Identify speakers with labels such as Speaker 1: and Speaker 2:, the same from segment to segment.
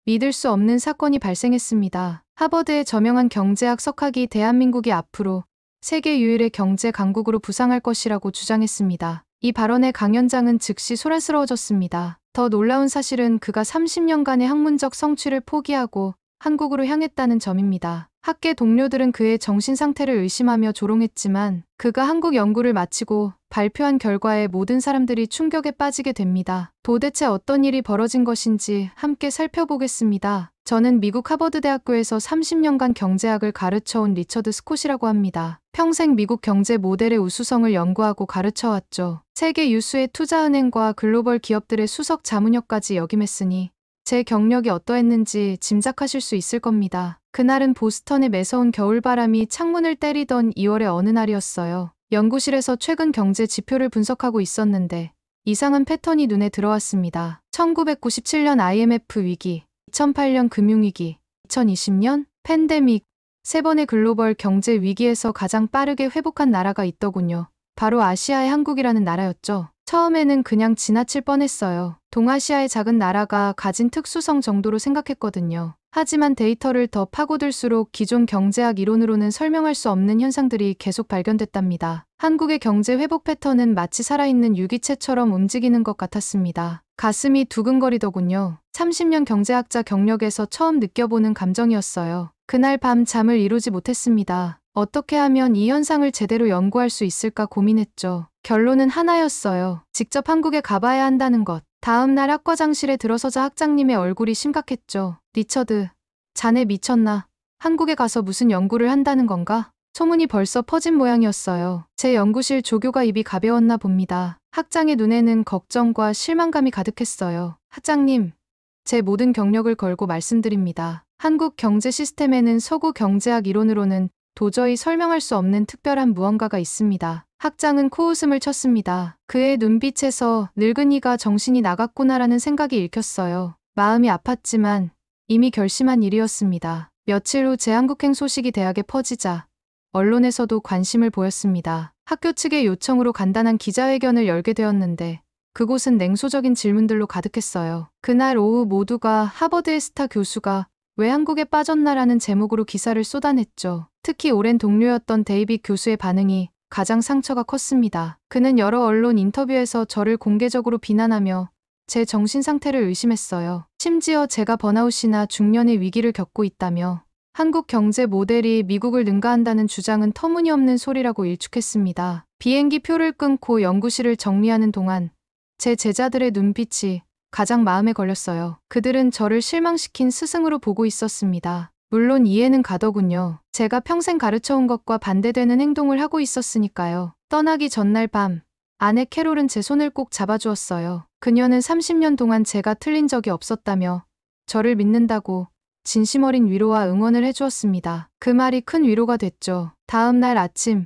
Speaker 1: 믿을 수 없는 사건이 발생했습니다. 하버드의 저명한 경제학 석학이 대한민국이 앞으로 세계 유일의 경제 강국으로 부상할 것이라고 주장했습니다. 이 발언에 강연장은 즉시 소란스러워졌습니다. 더 놀라운 사실은 그가 30년간의 학문적 성취를 포기하고 한국으로 향했다는 점입니다. 학계 동료들은 그의 정신 상태를 의심하며 조롱했지만 그가 한국 연구를 마치고 발표한 결과에 모든 사람들이 충격에 빠지게 됩니다. 도대체 어떤 일이 벌어진 것인지 함께 살펴보겠습니다. 저는 미국 하버드대학교에서 30년간 경제학을 가르쳐온 리처드 스콧이라고 합니다. 평생 미국 경제 모델의 우수성을 연구하고 가르쳐왔죠. 세계 유수의 투자은행과 글로벌 기업들의 수석 자문역까지 역임했으니 제 경력이 어떠했는지 짐작하실 수 있을 겁니다. 그날은 보스턴의 매서운 겨울바람이 창문을 때리던 2월의 어느 날이었어요. 연구실에서 최근 경제 지표를 분석하고 있었는데 이상한 패턴이 눈에 들어왔습니다. 1997년 IMF 위기, 2008년 금융위기, 2020년 팬데믹, 세 번의 글로벌 경제 위기에서 가장 빠르게 회복한 나라가 있더군요. 바로 아시아의 한국이라는 나라였죠. 처음에는 그냥 지나칠 뻔했어요. 동아시아의 작은 나라가 가진 특수성 정도로 생각했거든요. 하지만 데이터를 더 파고들수록 기존 경제학 이론으로는 설명할 수 없는 현상들이 계속 발견됐답니다. 한국의 경제 회복 패턴은 마치 살아있는 유기체처럼 움직이는 것 같았습니다. 가슴이 두근거리더군요. 30년 경제학자 경력에서 처음 느껴보는 감정이었어요. 그날 밤 잠을 이루지 못했습니다. 어떻게 하면 이 현상을 제대로 연구할 수 있을까 고민했죠. 결론은 하나였어요. 직접 한국에 가봐야 한다는 것. 다음 날 학과장실에 들어서자 학장님의 얼굴이 심각했죠. 리처드, 자네 미쳤나? 한국에 가서 무슨 연구를 한다는 건가? 소문이 벌써 퍼진 모양이었어요. 제 연구실 조교가 입이 가벼웠나 봅니다. 학장의 눈에는 걱정과 실망감이 가득했어요. 학장님, 제 모든 경력을 걸고 말씀드립니다. 한국 경제 시스템에는 서구 경제학 이론으로는 도저히 설명할 수 없는 특별한 무언가가 있습니다. 학장은 코웃음을 쳤습니다. 그의 눈빛에서 늙은이가 정신이 나갔구나라는 생각이 읽혔어요. 마음이 아팠지만 이미 결심한 일이었습니다. 며칠 후 제 한국행 소식이 대학에 퍼지자 언론에서도 관심을 보였습니다. 학교 측의 요청으로 간단한 기자회견을 열게 되었는데 그곳은 냉소적인 질문들로 가득했어요. 그날 오후 모두가 하버드의 스타 교수가 왜 한국에 빠졌나라는 제목으로 기사를 쏟아냈죠. 특히 오랜 동료였던 데이빗 교수의 반응이 가장 상처가 컸습니다. 그는 여러 언론 인터뷰에서 저를 공개적으로 비난하며 제 정신 상태를 의심했어요. 심지어 제가 번아웃이나 중년의 위기를 겪고 있다며 한국 경제 모델이 미국을 능가한다는 주장은 터무니없는 소리라고 일축했습니다. 비행기 표를 끊고 연구실을 정리하는 동안 제 제자들의 눈빛이 가장 마음에 걸렸어요. 그들은 저를 실망시킨 스승으로 보고 있었습니다. 물론 이해는 가더군요. 제가 평생 가르쳐온 것과 반대되는 행동을 하고 있었으니까요. 떠나기 전날 밤, 아내 캐롤은 제 손을 꼭 잡아주었어요. 그녀는 30년 동안 제가 틀린 적이 없었다며 저를 믿는다고 진심 어린 위로와 응원을 해주었습니다. 그 말이 큰 위로가 됐죠. 다음 날 아침,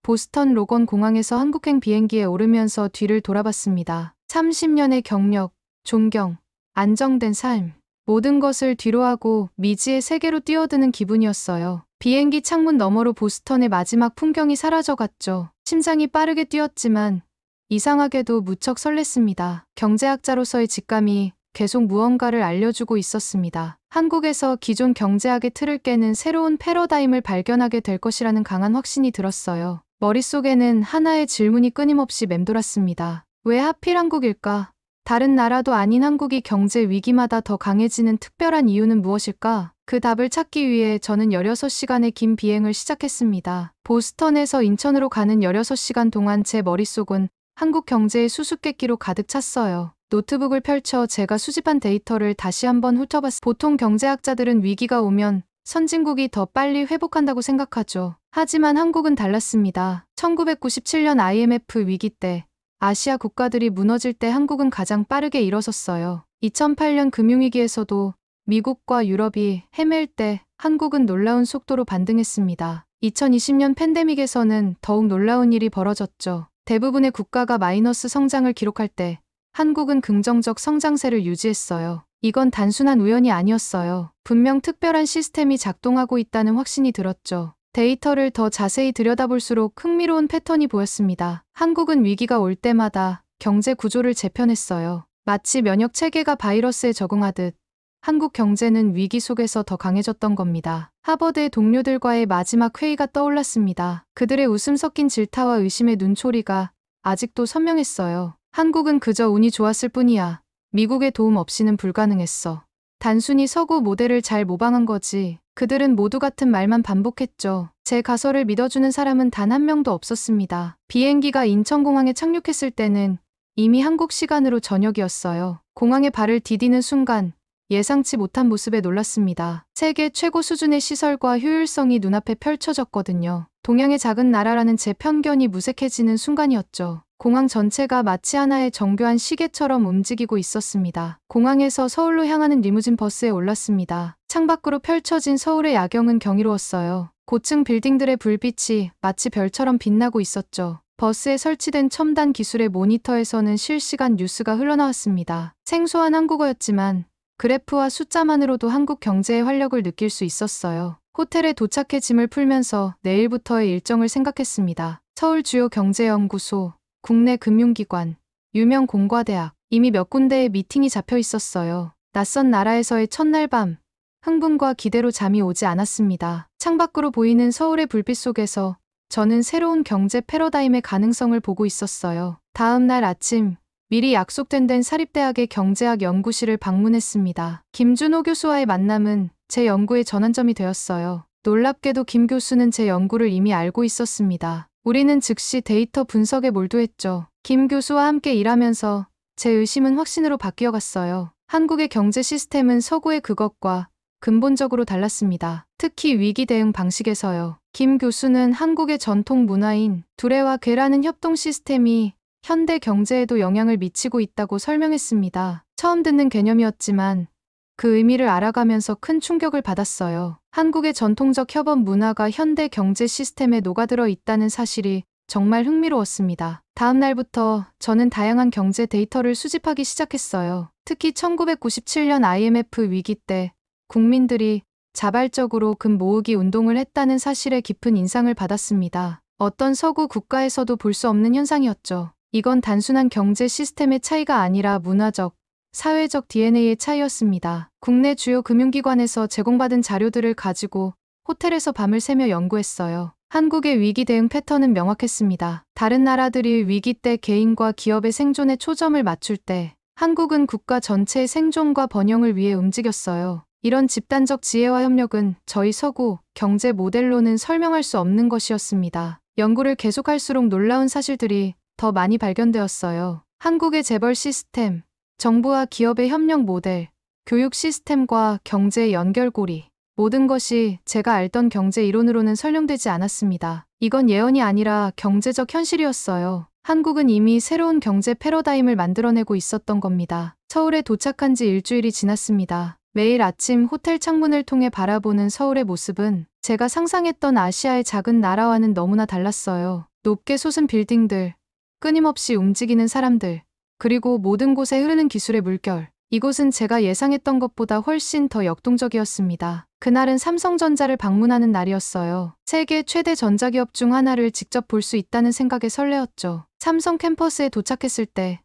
Speaker 1: 보스턴 로건 공항에서 한국행 비행기에 오르면서 뒤를 돌아봤습니다. 30년의 경력, 존경, 안정된 삶, 모든 것을 뒤로하고 미지의 세계로 뛰어드는 기분이었어요. 비행기 창문 너머로 보스턴의 마지막 풍경이 사라져갔죠. 심장이 빠르게 뛰었지만 이상하게도 무척 설렜습니다. 경제학자로서의 직감이 계속 무언가를 알려주고 있었습니다. 한국에서 기존 경제학의 틀을 깨는 새로운 패러다임을 발견하게 될 것이라는 강한 확신이 들었어요. 머릿속에는 하나의 질문이 끊임없이 맴돌았습니다. 왜 하필 한국일까? 다른 나라도 아닌 한국이 경제 위기마다 더 강해지는 특별한 이유는 무엇일까? 그 답을 찾기 위해 저는 16시간의 긴 비행을 시작했습니다. 보스턴에서 인천으로 가는 16시간 동안 제 머릿속은 한국 경제의 수수께끼로 가득 찼어요. 노트북을 펼쳐 제가 수집한 데이터를 다시 한번 훑어봤습니다. 보통 경제학자들은 위기가 오면 선진국이 더 빨리 회복한다고 생각하죠. 하지만 한국은 달랐습니다. 1997년 IMF 위기 때 아시아 국가들이 무너질 때 한국은 가장 빠르게 일어섰어요. 2008년 금융위기에서도 미국과 유럽이 헤맬 때 한국은 놀라운 속도로 반등했습니다. 2020년 팬데믹에서는 더욱 놀라운 일이 벌어졌죠. 대부분의 국가가 마이너스 성장을 기록할 때 한국은 긍정적 성장세를 유지했어요. 이건 단순한 우연이 아니었어요. 분명 특별한 시스템이 작동하고 있다는 확신이 들었죠. 데이터를 더 자세히 들여다볼수록 흥미로운 패턴이 보였습니다. 한국은 위기가 올 때마다 경제 구조를 재편했어요. 마치 면역 체계가 바이러스에 적응하듯 한국 경제는 위기 속에서 더 강해졌던 겁니다. 하버드의 동료들과의 마지막 회의가 떠올랐습니다. 그들의 웃음 섞인 질타와 의심의 눈초리가 아직도 선명했어요. 한국은 그저 운이 좋았을 뿐이야. 미국의 도움 없이는 불가능했어. 단순히 서구 모델을 잘 모방한 거지. 그들은 모두 같은 말만 반복했죠. 제 가설을 믿어주는 사람은 단 한 명도 없었습니다. 비행기가 인천공항에 착륙했을 때는 이미 한국 시간으로 저녁이었어요. 공항에 발을 디디는 순간 예상치 못한 모습에 놀랐습니다. 세계 최고 수준의 시설과 효율성이 눈앞에 펼쳐졌거든요. 동양의 작은 나라라는 제 편견이 무색해지는 순간이었죠. 공항 전체가 마치 하나의 정교한 시계처럼 움직이고 있었습니다. 공항에서 서울로 향하는 리무진 버스에 올랐습니다. 창밖으로 펼쳐진 서울의 야경은 경이로웠어요. 고층 빌딩들의 불빛이 마치 별처럼 빛나고 있었죠. 버스에 설치된 첨단 기술의 모니터에서는 실시간 뉴스가 흘러나왔습니다. 생소한 한국어였지만 그래프와 숫자만으로도 한국 경제의 활력을 느낄 수 있었어요. 호텔에 도착해 짐을 풀면서 내일부터의 일정을 생각했습니다. 서울 주요 경제연구소, 국내 금융기관, 유명 공과대학, 이미 몇 군데의 미팅이 잡혀 있었어요. 낯선 나라에서의 첫날 밤, 흥분과 기대로 잠이 오지 않았습니다. 창밖으로 보이는 서울의 불빛 속에서 저는 새로운 경제 패러다임의 가능성을 보고 있었어요. 다음 날 아침, 미리 약속된 된 사립대학의 경제학 연구실을 방문했습니다. 김준호 교수와의 만남은 제 연구의 전환점이 되었어요. 놀랍게도 김 교수는 제 연구를 이미 알고 있었습니다. 우리는 즉시 데이터 분석에 몰두했죠. 김 교수와 함께 일하면서 제 의심은 확신으로 바뀌어갔어요. 한국의 경제 시스템은 서구의 그것과 근본적으로 달랐습니다. 특히 위기 대응 방식에서요. 김 교수는 한국의 전통 문화인 두레와 괴라는 협동 시스템이 현대 경제에도 영향을 미치고 있다고 설명했습니다. 처음 듣는 개념이었지만 그 의미를 알아가면서 큰 충격을 받았어요. 한국의 전통적 협업 문화가 현대 경제 시스템에 녹아들어 있다는 사실이 정말 흥미로웠습니다. 다음 날부터 저는 다양한 경제 데이터를 수집하기 시작했어요. 특히 1997년 IMF 위기 때 국민들이 자발적으로 금 모으기 운동을 했다는 사실에 깊은 인상을 받았습니다. 어떤 서구 국가에서도 볼 수 없는 현상이었죠. 이건 단순한 경제 시스템의 차이가 아니라 문화적, 사회적 DNA의 차이였습니다. 국내 주요 금융기관에서 제공받은 자료들을 가지고 호텔에서 밤을 새며 연구했어요. 한국의 위기 대응 패턴은 명확했습니다. 다른 나라들이 위기 때 개인과 기업의 생존에 초점을 맞출 때 한국은 국가 전체의 생존과 번영을 위해 움직였어요. 이런 집단적 지혜와 협력은 저희 서구 경제 모델로는 설명할 수 없는 것이었습니다. 연구를 계속할수록 놀라운 사실들이 더 많이 발견되었어요. 한국의 재벌 시스템, 정부와 기업의 협력 모델, 교육 시스템과 경제의 연결고리, 모든 것이 제가 알던 경제 이론으로는 설명되지 않았습니다. 이건 예언이 아니라 경제적 현실이었어요. 한국은 이미 새로운 경제 패러다임을 만들어내고 있었던 겁니다. 서울에 도착한 지 일주일이 지났습니다. 매일 아침 호텔 창문을 통해 바라보는 서울의 모습은 제가 상상했던 아시아의 작은 나라와는 너무나 달랐어요. 높게 솟은 빌딩들, 끊임없이 움직이는 사람들, 그리고 모든 곳에 흐르는 기술의 물결. 이곳은 제가 예상했던 것보다 훨씬 더 역동적이었습니다. 그날은 삼성전자를 방문하는 날이었어요. 세계 최대 전자기업 중 하나를 직접 볼 수 있다는 생각에 설레었죠. 삼성 캠퍼스에 도착했을 때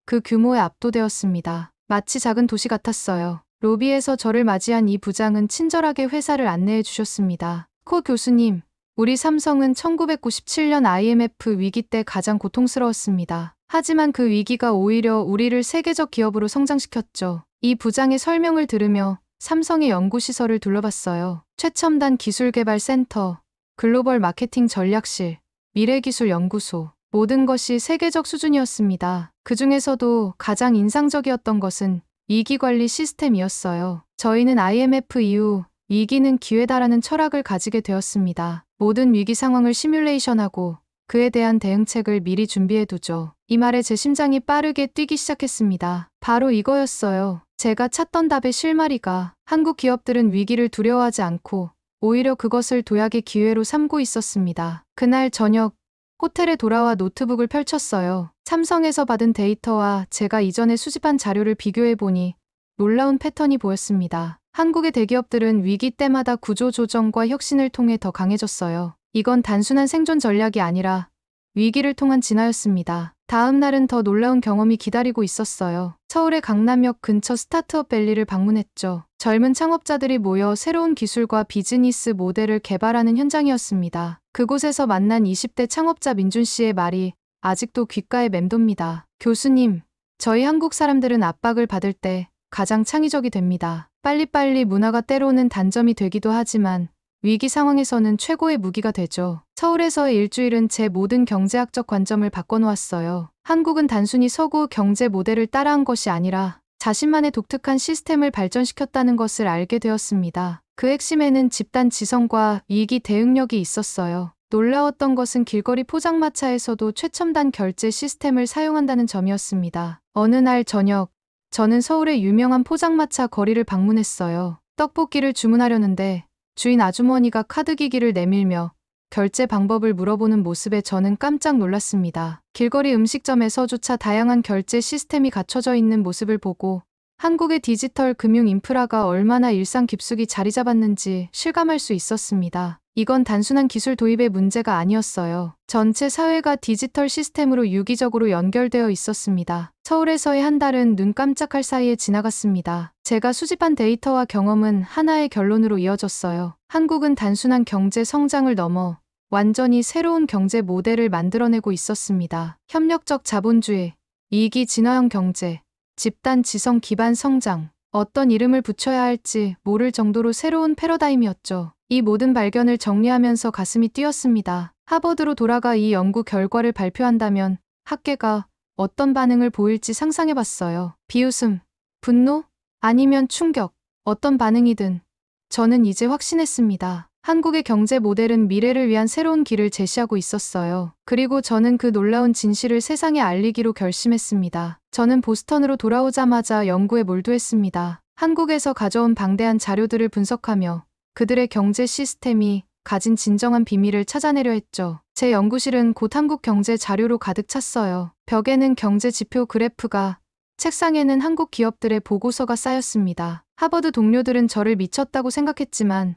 Speaker 1: 그 규모에 압도되었습니다. 마치 작은 도시 같았어요. 로비에서 저를 맞이한 이 부장은 친절하게 회사를 안내해 주셨습니다. 코 교수님, 우리 삼성은 1997년 IMF 위기 때 가장 고통스러웠습니다. 하지만 그 위기가 오히려 우리를 세계적 기업으로 성장시켰죠. 이 부장의 설명을 들으며 삼성의 연구시설을 둘러봤어요. 최첨단 기술개발센터, 글로벌 마케팅 전략실, 미래기술연구소, 모든 것이 세계적 수준이었습니다. 그 중에서도 가장 인상적이었던 것은 위기관리 시스템이었어요. 저희는 IMF 이후 위기는 기회다라는 철학을 가지게 되었습니다. 모든 위기 상황을 시뮬레이션하고 그에 대한 대응책을 미리 준비해두죠. 이 말에 제 심장이 빠르게 뛰기 시작했습니다. 바로 이거였어요. 제가 찾던 답의 실마리가 한국 기업들은 위기를 두려워하지 않고 오히려 그것을 도약의 기회로 삼고 있었습니다. 그날 저녁 호텔에 돌아와 노트북을 펼쳤어요. 삼성에서 받은 데이터와 제가 이전에 수집한 자료를 비교해보니 놀라운 패턴이 보였습니다. 한국의 대기업들은 위기 때마다 구조 조정과 혁신을 통해 더 강해졌어요. 이건 단순한 생존 전략이 아니라 위기를 통한 진화였습니다. 다음 날은 더 놀라운 경험이 기다리고 있었어요. 서울의 강남역 근처 스타트업 밸리를 방문했죠. 젊은 창업자들이 모여 새로운 기술과 비즈니스 모델을 개발하는 현장이었습니다. 그곳에서 만난 20대 창업자 민준 씨의 말이 아직도 귓가에 맴돕니다. 교수님, 저희 한국 사람들은 압박을 받을 때 가장 창의적이 됩니다. 빨리빨리 문화가 때로는 단점이 되기도 하지만 위기 상황에서는 최고의 무기가 되죠. 서울에서의 일주일은 제 모든 경제학적 관점을 바꿔놓았어요. 한국은 단순히 서구 경제 모델을 따라한 것이 아니라 자신만의 독특한 시스템을 발전시켰다는 것을 알게 되었습니다. 그 핵심에는 집단 지성과 위기 대응력이 있었어요. 놀라웠던 것은 길거리 포장마차에서도 최첨단 결제 시스템을 사용한다는 점이었습니다. 어느 날 저녁, 저는 서울의 유명한 포장마차 거리를 방문했어요. 떡볶이를 주문하려는데 주인 아주머니가 카드기기를 내밀며 결제 방법을 물어보는 모습에 저는 깜짝 놀랐습니다. 길거리 음식점에서조차 다양한 결제 시스템이 갖춰져 있는 모습을 보고 한국의 디지털 금융 인프라가 얼마나 일상 깊숙이 자리 잡았는지 실감할 수 있었습니다. 이건 단순한 기술 도입의 문제가 아니었어요. 전체 사회가 디지털 시스템으로 유기적으로 연결되어 있었습니다. 서울에서의 한 달은 눈 깜짝할 사이에 지나갔습니다. 제가 수집한 데이터와 경험은 하나의 결론으로 이어졌어요. 한국은 단순한 경제 성장을 넘어 완전히 새로운 경제 모델을 만들어내고 있었습니다. 협력적 자본주의, 이익이 진화형 경제, 집단 지성 기반 성장, 어떤 이름을 붙여야 할지 모를 정도로 새로운 패러다임이었죠. 이 모든 발견을 정리하면서 가슴이 뛰었습니다. 하버드로 돌아가 이 연구 결과를 발표한다면 학계가 어떤 반응을 보일지 상상해봤어요. 비웃음, 분노, 아니면 충격, 어떤 반응이든 저는 이제 확신했습니다. 한국의 경제 모델은 미래를 위한 새로운 길을 제시하고 있었어요. 그리고 저는 그 놀라운 진실을 세상에 알리기로 결심했습니다. 저는 보스턴으로 돌아오자마자 연구에 몰두했습니다. 한국에서 가져온 방대한 자료들을 분석하며 그들의 경제 시스템이 가진 진정한 비밀을 찾아내려 했죠. 제 연구실은 곧 한국 경제 자료로 가득 찼어요. 벽에는 경제 지표 그래프가, 책상에는 한국 기업들의 보고서가 쌓였습니다. 하버드 동료들은 저를 미쳤다고 생각했지만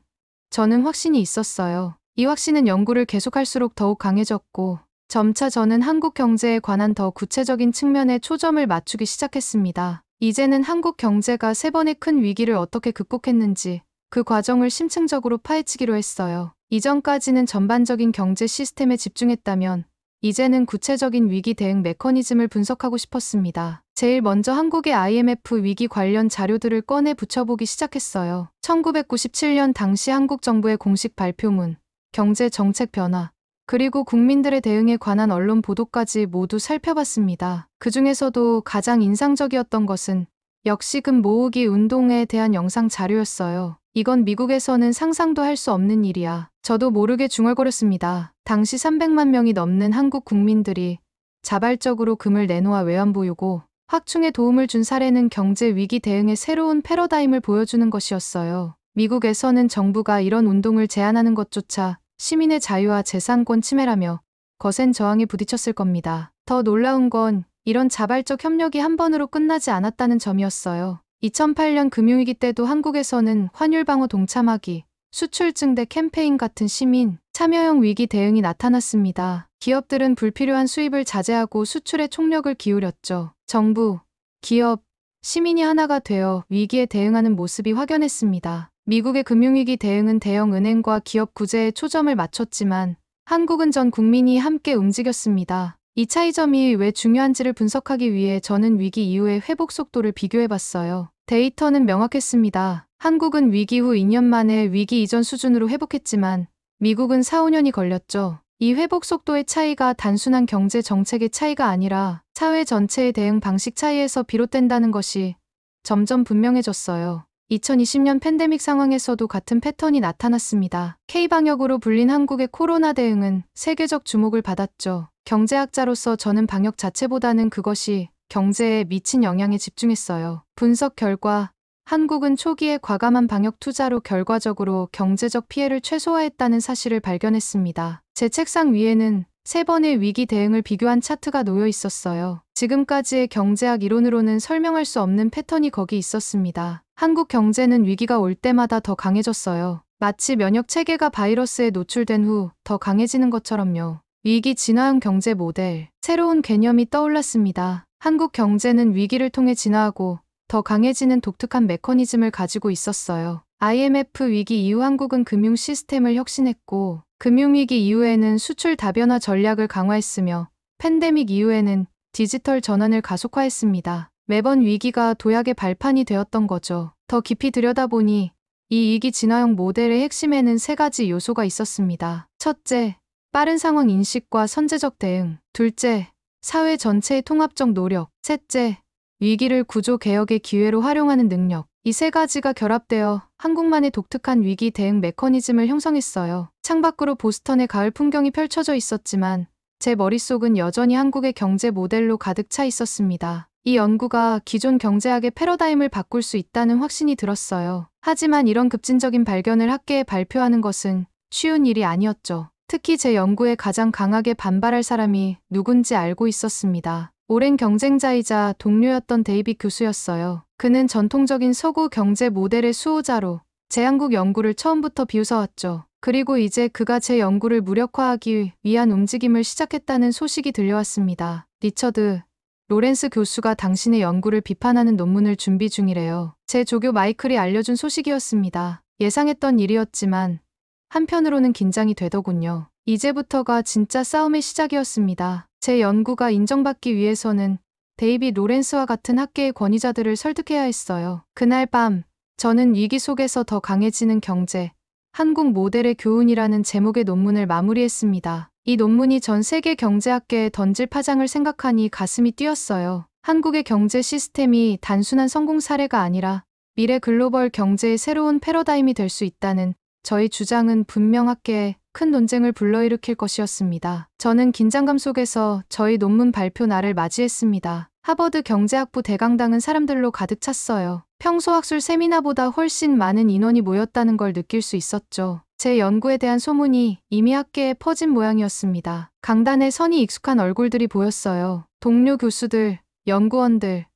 Speaker 1: 저는 확신이 있었어요. 이 확신은 연구를 계속할수록 더욱 강해졌고 점차 저는 한국 경제에 관한 더 구체적인 측면에 초점을 맞추기 시작했습니다. 이제는 한국 경제가 3번의 큰 위기를 어떻게 극복했는지 그 과정을 심층적으로 파헤치기로 했어요. 이전까지는 전반적인 경제 시스템에 집중했다면 이제는 구체적인 위기 대응 메커니즘을 분석하고 싶었습니다. 제일 먼저 한국의 IMF 위기 관련 자료들을 꺼내 붙여보기 시작했어요. 1997년 당시 한국 정부의 공식 발표문, 경제 정책 변화, 그리고 국민들의 대응에 관한 언론 보도까지 모두 살펴봤습니다. 그 중에서도 가장 인상적이었던 것은 역시 금 모으기 운동에 대한 영상 자료였어요. 이건 미국에서는 상상도 할 수 없는 일이야. 저도 모르게 중얼거렸습니다. 당시 300만 명이 넘는 한국 국민들이 자발적으로 금을 내놓아 외환보유고 확충에 도움을 준 사례는 경제 위기 대응의 새로운 패러다임을 보여주는 것이었어요. 미국에서는 정부가 이런 운동을 제한하는 것조차 시민의 자유와 재산권 침해라며 거센 저항에 부딪혔을 겁니다. 더 놀라운 건 이런 자발적 협력이 한 번으로 끝나지 않았다는 점이었어요. 2008년 금융위기 때도 한국에서는 환율 방어 동참하기, 수출 증대 캠페인 같은 시민 참여형 위기 대응이 나타났습니다. 기업들은 불필요한 수입을 자제하고 수출에 총력을 기울였죠. 정부, 기업, 시민이 하나가 되어 위기에 대응하는 모습이 확연했습니다. 미국의 금융위기 대응은 대형 은행과 기업 구제에 초점을 맞췄지만 한국은 전 국민이 함께 움직였습니다. 이 차이점이 왜 중요한지를 분석하기 위해 저는 위기 이후의 회복 속도를 비교해봤어요. 데이터는 명확했습니다. 한국은 위기 후 2년 만에 위기 이전 수준으로 회복했지만 미국은 4, 5년이 걸렸죠. 이 회복 속도의 차이가 단순한 경제 정책의 차이가 아니라 사회 전체의 대응 방식 차이에서 비롯된다는 것이 점점 분명해졌어요. 2020년 팬데믹 상황에서도 같은 패턴이 나타났습니다. K방역으로 불린 한국의 코로나 대응은 세계적 주목을 받았죠. 경제학자로서 저는 방역 자체보다는 그것이 경제에 미친 영향에 집중했어요. 분석 결과 한국은 초기에 과감한 방역 투자로 결과적으로 경제적 피해를 최소화했다는 사실을 발견했습니다. 제 책상 위에는 3번의 위기 대응을 비교한 차트가 놓여 있었어요. 지금까지의 경제학 이론으로는 설명할 수 없는 패턴이 거기 있었습니다. 한국 경제는 위기가 올 때마다 더 강해졌어요. 마치 면역 체계가 바이러스에 노출된 후 더 강해지는 것처럼요. 위기 진화형 경제 모델. 새로운 개념이 떠올랐습니다. 한국 경제는 위기를 통해 진화하고 더 강해지는 독특한 메커니즘을 가지고 있었어요. IMF 위기 이후 한국은 금융 시스템을 혁신했고, 금융위기 이후에는 수출 다변화 전략을 강화했으며, 팬데믹 이후에는 디지털 전환을 가속화했습니다. 매번 위기가 도약의 발판이 되었던 거죠. 더 깊이 들여다보니 이 위기 진화형 모델의 핵심에는 세 가지 요소가 있었습니다. 첫째, 빠른 상황 인식과 선제적 대응. 둘째, 사회 전체의 통합적 노력. 셋째, 위기를 구조 개혁의 기회로 활용하는 능력. 이 세 가지가 결합되어 한국만의 독특한 위기 대응 메커니즘을 형성했어요. 창밖으로 보스턴의 가을 풍경이 펼쳐져 있었지만 제 머릿속은 여전히 한국의 경제 모델로 가득 차 있었습니다. 이 연구가 기존 경제학의 패러다임을 바꿀 수 있다는 확신이 들었어요. 하지만 이런 급진적인 발견을 학계에 발표하는 것은 쉬운 일이 아니었죠. 특히 제 연구에 가장 강하게 반발할 사람이 누군지 알고 있었습니다. 오랜 경쟁자이자 동료였던 데이빗 교수였어요. 그는 전통적인 서구 경제 모델의 수호자로 제 한국 연구를 처음부터 비웃어왔죠. 그리고 이제 그가 제 연구를 무력화하기 위한 움직임을 시작했다는 소식이 들려왔습니다. 리처드 로렌스 교수가 당신의 연구를 비판하는 논문을 준비 중이래요. 제 조교 마이클이 알려준 소식이었습니다. 예상했던 일이었지만 한편으로는 긴장이 되더군요. 이제부터가 진짜 싸움의 시작이었습니다. 제 연구가 인정받기 위해서는 데이빗 로렌스와 같은 학계의 권위자들을 설득해야 했어요. 그날 밤 저는 위기 속에서 더 강해지는 경제, 한국 모델의 교훈이라는 제목의 논문을 마무리했습니다. 이 논문이 전 세계 경제학계에 던질 파장을 생각하니 가슴이 뛰었어요. 한국의 경제 시스템이 단순한 성공 사례가 아니라 미래 글로벌 경제의 새로운 패러다임이 될 수 있다는 저희 주장은 분명 학계에 큰 논쟁을 불러일으킬 것이었습니다. 저는 긴장감 속에서 저희 논문 발표 날을 맞이했습니다. 하버드 경제학부 대강당은 사람들로 가득 찼어요. 평소 학술 세미나보다 훨씬 많은 인원이 모였다는 걸 느낄 수 있었죠. 제 연구에 대한 소문이 이미 학계에 퍼진 모양이었습니다. 강단에 선이 익숙한 얼굴들이 보였어요. 동료 교수들, 연구원들,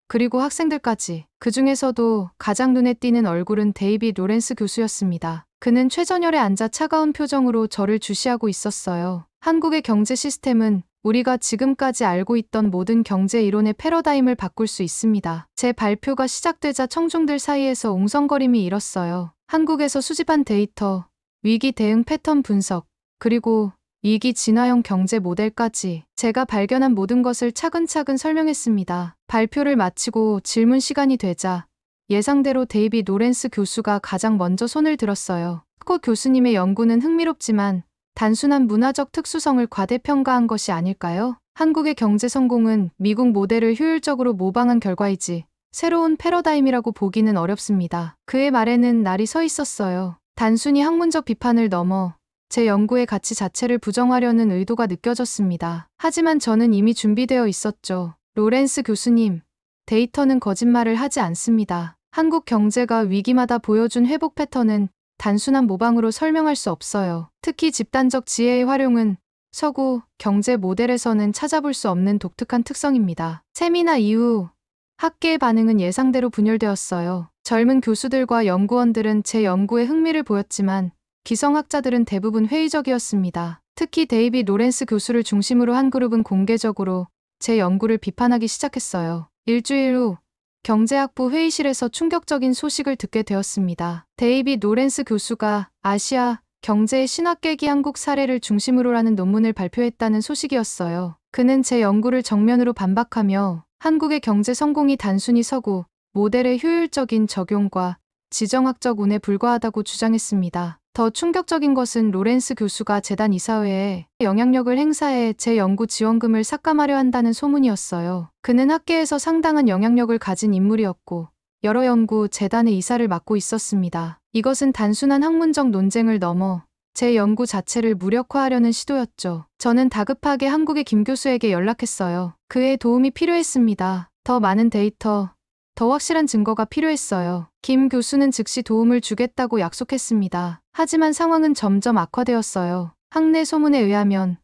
Speaker 1: 그리고 학생들까지. 그 중에서도 가장 눈에 띄는 얼굴은 데이빗 로렌스 교수였습니다. 그는 최전열에 앉아 차가운 표정으로 저를 주시하고 있었어요. 한국의 경제 시스템은 우리가 지금까지 알고 있던 모든 경제 이론의 패러다임을 바꿀 수 있습니다. 제 발표가 시작되자 청중들 사이에서 웅성거림이 일었어요. 한국에서 수집한 데이터, 위기 대응 패턴 분석, 그리고 위기 진화형 경제 모델까지 제가 발견한 모든 것을 차근차근 설명했습니다. 발표를 마치고 질문 시간이 되자 예상대로 데이빗 로렌스 교수가 가장 먼저 손을 들었어요. 스콧 교수님의 연구는 흥미롭지만 단순한 문화적 특수성을 과대평가한 것이 아닐까요? 한국의 경제 성공은 미국 모델을 효율적으로 모방한 결과이지 새로운 패러다임이라고 보기는 어렵습니다. 그의 말에는 날이 서 있었어요. 단순히 학문적 비판을 넘어 제 연구의 가치 자체를 부정하려는 의도가 느껴졌습니다. 하지만 저는 이미 준비되어 있었죠. 로렌스 교수님, 데이터는 거짓말을 하지 않습니다. 한국 경제가 위기마다 보여준 회복 패턴은 단순한 모방으로 설명할 수 없어요. 특히 집단적 지혜의 활용은 서구 경제 모델에서는 찾아볼 수 없는 독특한 특성입니다. 세미나 이후 학계의 반응은 예상대로 분열되었어요. 젊은 교수들과 연구원들은 제 연구에 흥미를 보였지만 기성학자들은 대부분 회의적이었습니다. 특히 데이빗 로렌스 교수를 중심으로 한 그룹은 공개적으로 제 연구를 비판하기 시작했어요. 일주일 후 경제학부 회의실에서 충격적인 소식을 듣게 되었습니다. 데이빗 로렌스 교수가 아시아 경제의 신학계기 한국 사례를 중심으로라는 논문을 발표했다는 소식이었어요. 그는 제 연구를 정면으로 반박하며 한국의 경제 성공이 단순히 서구 모델의 효율적인 적용과 지정학적 운에 불과하다고 주장했습니다. 더 충격적인 것은 로렌스 교수가 재단 이사회에 영향력을 행사해 제 연구 지원금을 삭감하려 한다는 소문이었어요. 그는 학계에서 상당한 영향력을 가진 인물이었고 여러 연구 재단의 이사를 맡고 있었습니다. 이것은 단순한 학문적 논쟁을 넘어 제 연구 자체를 무력화하려는 시도였죠. 저는 다급하게 한국의 김 교수에게 연락했어요. 그의 도움이 필요했습니다. 더 많은 데이터, 더 확실한 증거가 필요했어요. 김 교수는 즉시 도움을 주겠다고 약속했습니다. 하지만 상황은 점점 악화되었어요. 학내 소문에 의하면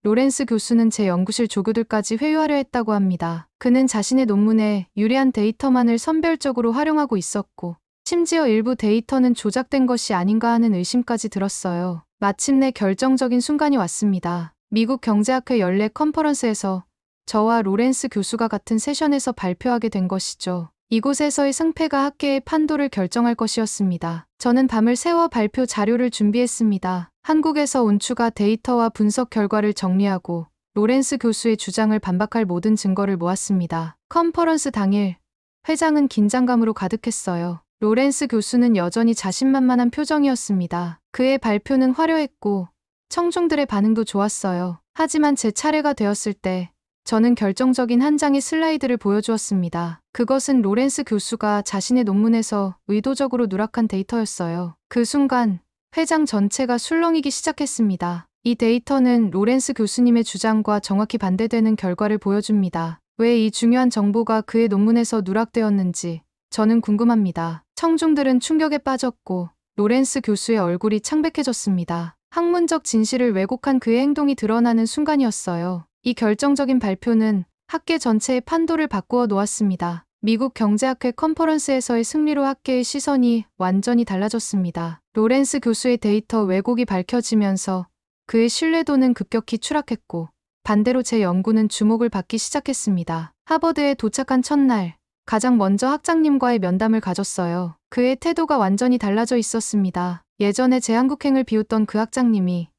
Speaker 1: 로렌스 교수는 제 연구실 조교들까지 회유하려 했다고 합니다. 그는 자신의 논문에 유리한 데이터만을 선별적으로 활용하고 있었고 심지어 일부 데이터는 조작된 것이 아닌가 하는 의심까지 들었어요. 마침내 결정적인 순간이 왔습니다. 미국 경제학회 연례 컨퍼런스에서 저와 로렌스 교수가 같은 세션에서 발표하게 된 것이죠. 이곳에서의 승패가 학계의 판도를 결정할 것이었습니다. 저는 밤을 새워 발표 자료를 준비했습니다. 한국에서 온 추가 데이터와 분석 결과를 정리하고 로렌스 교수의 주장을 반박할 모든 증거를 모았습니다. 컨퍼런스 당일, 회장은 긴장감으로 가득했어요. 로렌스 교수는 여전히 자신만만한 표정이었습니다. 그의 발표는 화려했고 청중들의 반응도 좋았어요. 하지만 제 차례가 되었을 때 저는 결정적인 한 장의 슬라이드를 보여주었습니다. 그것은 로렌스 교수가 자신의 논문에서 의도적으로 누락한 데이터였어요. 그 순간 회장 전체가 술렁이기 시작했습니다. 이 데이터는 로렌스 교수님의 주장과 정확히 반대되는 결과를 보여줍니다. 왜 이 중요한 정보가 그의 논문에서 누락되었는지 저는 궁금합니다. 청중들은 충격에 빠졌고 로렌스 교수의 얼굴이 창백해졌습니다. 학문적 진실을 왜곡한 그의 행동이 드러나는 순간이었어요. 이 결정적인 발표는 학계 전체의 판도를 바꾸어 놓았습니다. 미국 경제학회 컨퍼런스에서의 승리로 학계의 시선이 완전히 달라졌습니다. 로렌스 교수의 데이터 왜곡이 밝혀지면서 그의 신뢰도는 급격히 추락했고 반대로 제 연구는 주목을 받기 시작했습니다. 하버드에 도착한 첫날, 가장 먼저 학장님과의 면담을 가졌어요. 그의 태도가 완전히 달라져 있었습니다. 예전에 제 한국행을 비웃던 그 학장님이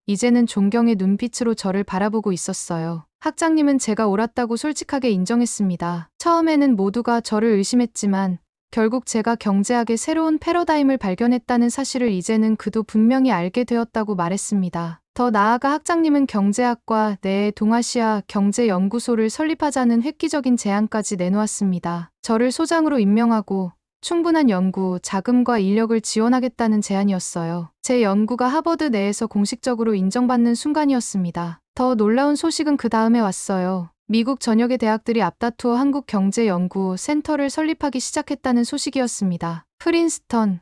Speaker 1: 이제는 존경의 눈빛으로 저를 바라보고 있었어요. 학장님은 제가 옳았다고 솔직하게 인정했습니다. 처음에는 모두가 저를 의심했지만 결국 제가 경제학의 새로운 패러다임을 발견했다는 사실을 이제는 그도 분명히 알게 되었다고 말했습니다. 더 나아가 학장님은 경제학과 내 동아시아 경제연구소를 설립하자는 획기적인 제안까지 내놓았습니다. 저를 소장으로 임명하고 충분한 연구, 자금과 인력을 지원하겠다는 제안이었어요. 제 연구가 하버드 내에서 공식적으로 인정받는 순간이었습니다. 더 놀라운 소식은 그 다음에 왔어요. 미국 전역의 대학들이 앞다투어 한국경제연구센터를 설립하기 시작했다는 소식이었습니다. 프린스턴,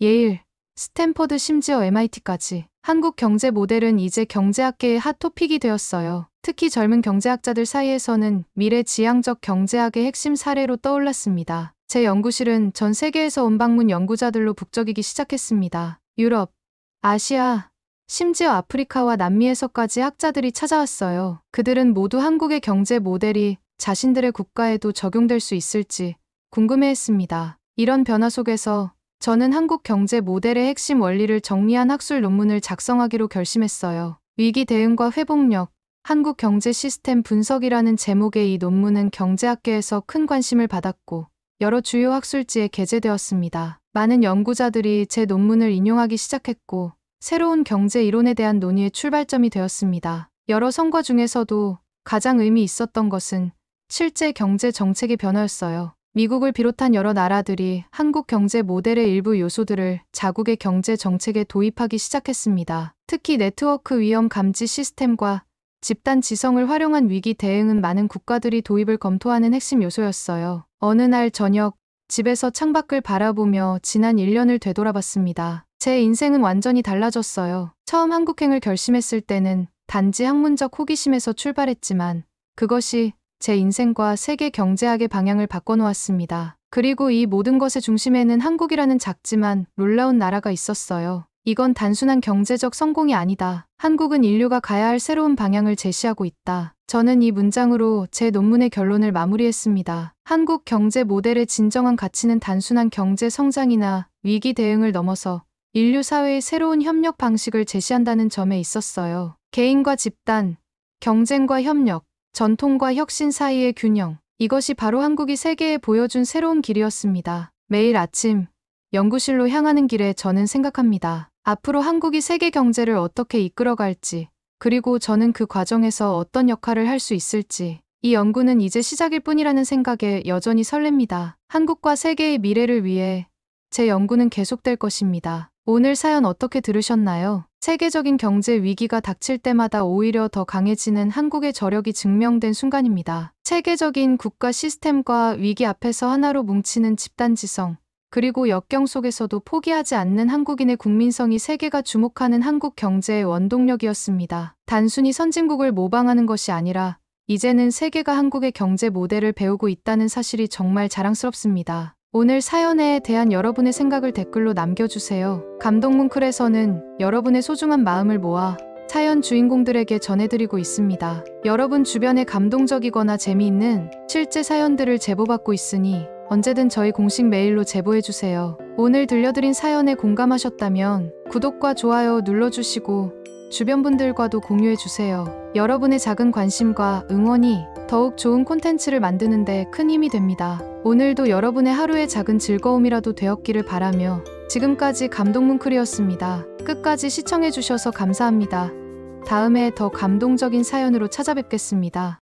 Speaker 1: 예일, 스탠퍼드 심지어 MIT까지. 한국 경제 모델은 이제 경제학계의 핫토픽이 되었어요. 특히 젊은 경제학자들 사이에서는 미래지향적 경제학의 핵심 사례로 떠올랐습니다. 제 연구실은 전 세계에서 온 방문 연구자들로 북적이기 시작했습니다. 유럽, 아시아, 심지어 아프리카와 남미에서까지 학자들이 찾아왔어요. 그들은 모두 한국의 경제 모델이 자신들의 국가에도 적용될 수 있을지 궁금해했습니다. 이런 변화 속에서 저는 한국 경제 모델의 핵심 원리를 정리한 학술 논문을 작성하기로 결심했어요. 위기 대응과 회복력, 한국 경제 시스템 분석이라는 제목의 이 논문은 경제학계에서 큰 관심을 받았고 여러 주요 학술지에 게재되었습니다. 많은 연구자들이 제 논문을 인용하기 시작했고 새로운 경제 이론에 대한 논의의 출발점이 되었습니다. 여러 성과 중에서도 가장 의미 있었던 것은 실제 경제 정책의 변화였어요. 미국을 비롯한 여러 나라들이 한국 경제 모델의 일부 요소들을 자국의 경제 정책에 도입하기 시작했습니다. 특히 네트워크 위험 감지 시스템과 집단 지성을 활용한 위기 대응은 많은 국가들이 도입을 검토하는 핵심 요소였어요. 어느 날 저녁, 집에서 창밖을 바라보며 지난 1년을 되돌아봤습니다. 제 인생은 완전히 달라졌어요. 처음 한국행을 결심했을 때는 단지 학문적 호기심에서 출발했지만 그것이 제 인생과 세계 경제학의 방향을 바꿔놓았습니다. 그리고 이 모든 것의 중심에는 한국이라는 작지만 놀라운 나라가 있었어요. 이건 단순한 경제적 성공이 아니다. 한국은 인류가 가야 할 새로운 방향을 제시하고 있다. 저는 이 문장으로 제 논문의 결론을 마무리했습니다. 한국 경제 모델의 진정한 가치는 단순한 경제 성장이나 위기 대응을 넘어서 인류 사회의 새로운 협력 방식을 제시한다는 점에 있었어요. 개인과 집단, 경쟁과 협력, 전통과 혁신 사이의 균형. 이것이 바로 한국이 세계에 보여준 새로운 길이었습니다. 매일 아침 연구실로 향하는 길에 저는 생각합니다. 앞으로 한국이 세계 경제를 어떻게 이끌어갈지, 그리고 저는 그 과정에서 어떤 역할을 할 수 있을지. 이 연구는 이제 시작일 뿐이라는 생각에 여전히 설렙니다. 한국과 세계의 미래를 위해 제 연구는 계속될 것입니다. 오늘 사연 어떻게 들으셨나요? 세계적인 경제 위기가 닥칠 때마다 오히려 더 강해지는 한국의 저력이 증명된 순간입니다. 체계적인 국가 시스템과 위기 앞에서 하나로 뭉치는 집단지성, 그리고 역경 속에서도 포기하지 않는 한국인의 국민성이 세계가 주목하는 한국 경제의 원동력이었습니다. 단순히 선진국을 모방하는 것이 아니라 이제는 세계가 한국의 경제 모델을 배우고 있다는 사실이 정말 자랑스럽습니다. 오늘 사연에 대한 여러분의 생각을 댓글로 남겨주세요. 감동문클에서는 여러분의 소중한 마음을 모아 사연 주인공들에게 전해드리고 있습니다. 여러분 주변에 감동적이거나 재미있는 실제 사연들을 제보받고 있으니 언제든 저희 공식 메일로 제보해주세요. 오늘 들려드린 사연에 공감하셨다면 구독과 좋아요 눌러주시고 주변 분들과도 공유해주세요. 여러분의 작은 관심과 응원이 더욱 좋은 콘텐츠를 만드는데 큰 힘이 됩니다. 오늘도 여러분의 하루의 작은 즐거움이라도 되었기를 바라며 지금까지 감동뭉클이었습니다. 끝까지 시청해주셔서 감사합니다. 다음에 더 감동적인 사연으로 찾아뵙겠습니다.